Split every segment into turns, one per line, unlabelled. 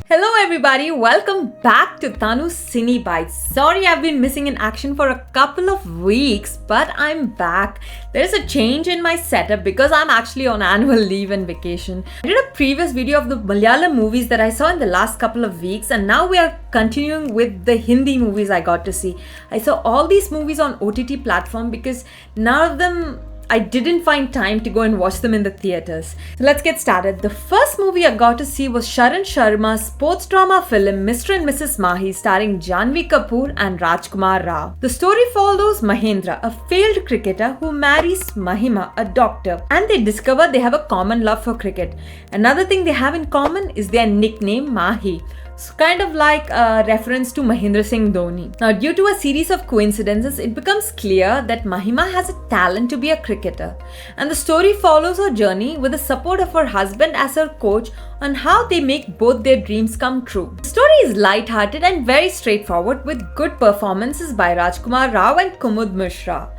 Hello everybody, welcome back to Tanu's Cine Bites. Sorry I've been missing in action for a couple of weeks, but I'm back. There's a change in my setup because I'm actually on annual leave and vacation. I did a previous video of the Malayalam movies that I saw in the last couple of weeks, and now we are continuing with the Hindi movies I got to see. I saw all these movies on OTT platform because none of them I didn't find time to go and watch them in the theatres. So let's get started. The first movie I got to see was Sharan Sharma's sports drama film Mr. and Mrs. Mahi, starring Janhvi Kapoor and Rajkumar Rao. The story follows Mahendra, a failed cricketer who marries Mahima, a doctor, and they discover they have a common love for cricket. Another thing they have in common is their nickname Mahi. So kind of like a reference to Mahendra Singh Dhoni. Now, due to a series of coincidences, it becomes clear that Mahima has a talent to be a cricketer. And the story follows her journey with the support of her husband as her coach on how they make both their dreams come true. The story is light-hearted and very straightforward with good performances by Rajkumar Rao and Kumud Mishra.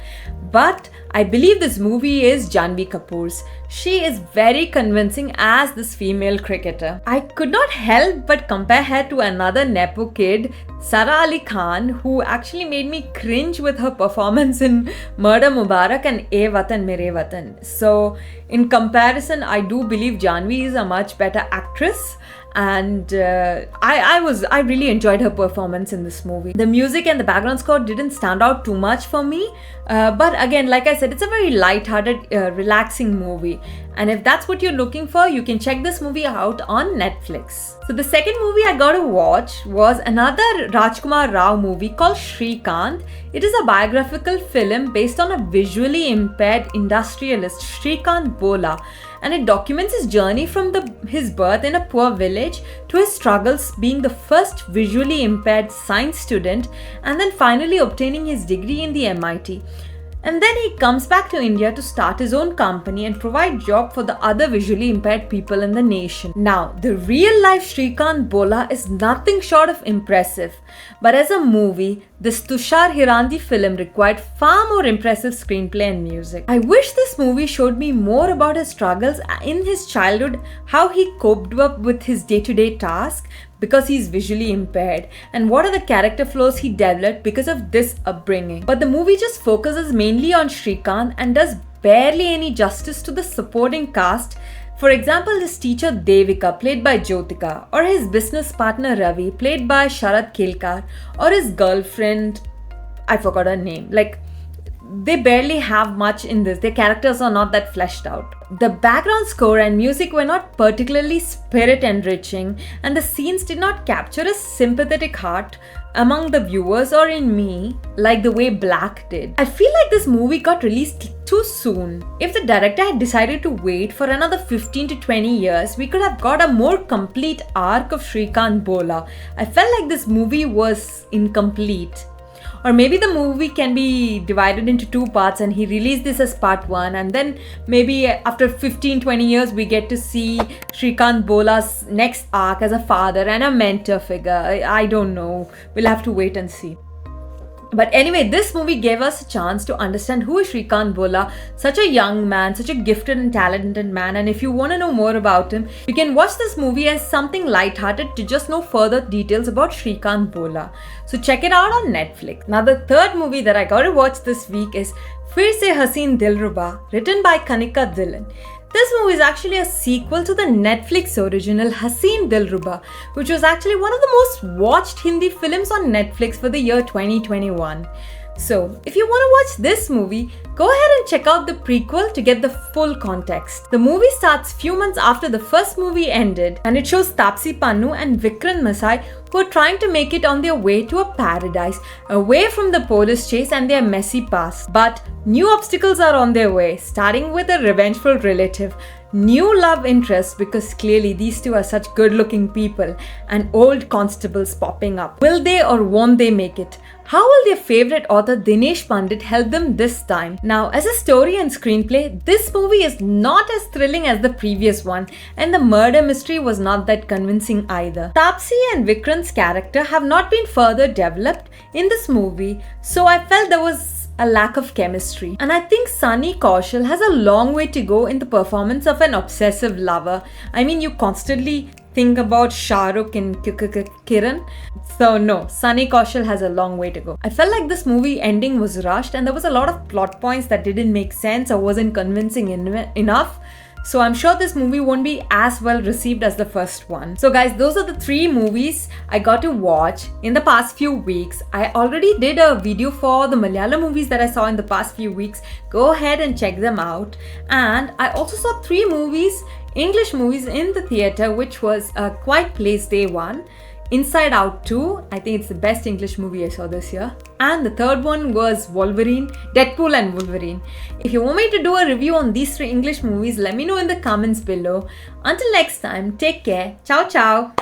But I believe this movie is Janhvi Kapoor's. She is very convincing as this female cricketer. I could not help but compare her to another Nepo kid, Sara Ali Khan, who actually made me cringe with her performance in Murder Mubarak and A Watan Mere Watan. So in comparison, I do believe Janhvi is a much better actress. And I really enjoyed her performance in this movie. The music and the background score didn't stand out too much for me, but again, like I said, it's a very light-hearted, relaxing movie. And if that's what you're looking for, you can check this movie out on Netflix. So the second movie I got to watch was another Rajkumar Rao movie called Srikanth. It is a biographical film based on a visually impaired industrialist, Srikanth Bola, and it documents his journey from his birth in a poor village to his struggles being the first visually impaired science student and then finally obtaining his degree in the MIT. And then he comes back to India to start his own company and provide job for the other visually impaired people in the nation. Now, the real life Srikanth Bola is nothing short of impressive. But as a movie, this Tushar Hirandi film required far more impressive screenplay and music. I wish this movie showed me more about his struggles in his childhood, how he coped up with his day-to-day tasks because he's visually impaired, and what are the character flaws he developed because of this upbringing. But the movie just focuses mainly on Srikanth and does barely any justice to the supporting cast. For example, his teacher Devika, played by Jyotika, or his business partner Ravi, played by Sharad Kelkar, or his girlfriend, I forgot her name. They barely have much in this. Their characters are not that fleshed out. The background score and music were not particularly spirit enriching, and the scenes did not capture a sympathetic heart among the viewers or in me like the way Black did. I feel like this movie got released too soon. If the director had decided to wait for another 15 to 20 years, we could have got a more complete arc of Srikanth Bola. I felt like this movie was incomplete. Or maybe the movie can be divided into two parts and he released this as part one, and then maybe after 15-20 years we get to see Srikanth Bola's next arc as a father and a mentor figure. I don't know. We'll have to wait and see. But anyway, this movie gave us a chance to understand who is Srikanth Bola, such a young man, such a gifted and talented man, and if you want to know more about him, you can watch this movie as something light-hearted to just know further details about Srikanth Bola. So check it out on Netflix. Now the third movie that I got to watch this week is Phir Aayi Haseen Dilruba, written by Kanika Dhillon. This movie is actually a sequel to the Netflix original Haseen Dilruba, which was actually one of the most watched Hindi films on Netflix for the year 2021. So, if you want to watch this movie, go ahead and check out the prequel to get the full context. The movie starts few months after the first movie ended, and it shows Taapsee Pannu and Vikrant Masai who are trying to make it on their way to a paradise, away from the police chase and their messy past. But new obstacles are on their way, starting with a revengeful relative, new love interest because clearly these two are such good-looking people, and old constables popping up. Will they or won't they make it? How will their favorite author Dinesh Pandit help them this time? Now, as a story and screenplay, this movie is not as thrilling as the previous one, and the murder mystery was not that convincing either. Taapsee and Vikrant's character have not been further developed in this movie, so I felt there was a lack of chemistry. And I think Sunny Kaushal has a long way to go in the performance of an obsessive lover. I mean, you constantly think about Shah Rukh and Kiran. So no, Sunny Kaushal has a long way to go. I felt like this movie ending was rushed and there was a lot of plot points that didn't make sense or wasn't convincing enough. So I'm sure this movie won't be as well received as the first one. So guys, those are the 3 movies I got to watch in the past few weeks. I already did a video for the Malayalam movies that I saw in the past few weeks. Go ahead and check them out. And I also saw 3 movies, English movies in the theatre, which was A Quiet Place Day 1, Inside Out 2, I think it's the best English movie I saw this year. And the third one was Wolverine, Deadpool and Wolverine. If you want me to do a review on these 3 English movies, let me know in the comments below. Until next time, take care. Ciao ciao.